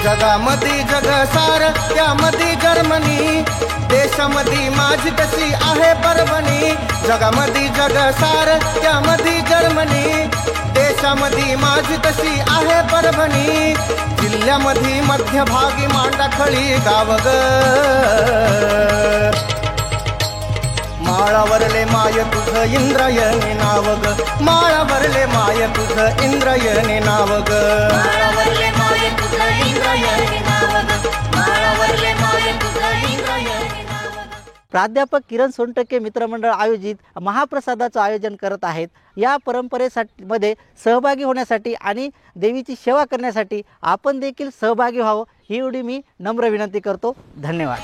जगामध्ये जगसार त्यामध्ये जर्मनी, देशामध्ये माझी कशी आहे परभणी. जगामध्ये जगसार त्यामध्ये जर्मनी, देशामध्ये माझी कशी आहे परभणी. जिल्ह्यामध्ये मध्यभागी मांडाखळी गाव ग, माळावरले माय तुझं इंद्रायणी नाव ग, माळावरले माय तुझं इंद्रायणी नाव ग. माळावरले माय तुझं इंद्रायणी नाव ग, माळावरले माय तुझं इंद्रायणी नाव ग. प्राध्यापक किरण सोनटक्के मित्रमंडळ आयोजित महाप्रसादाचं आयोजन करत आहेत. या परंपरेसाठी मध्ये सहभागी होण्यासाठी आणि देवीची सेवा करण्यासाठी आपण देखील सहभागी व्हावं ही एवढी मी नम्र विनंती करतो. धन्यवाद.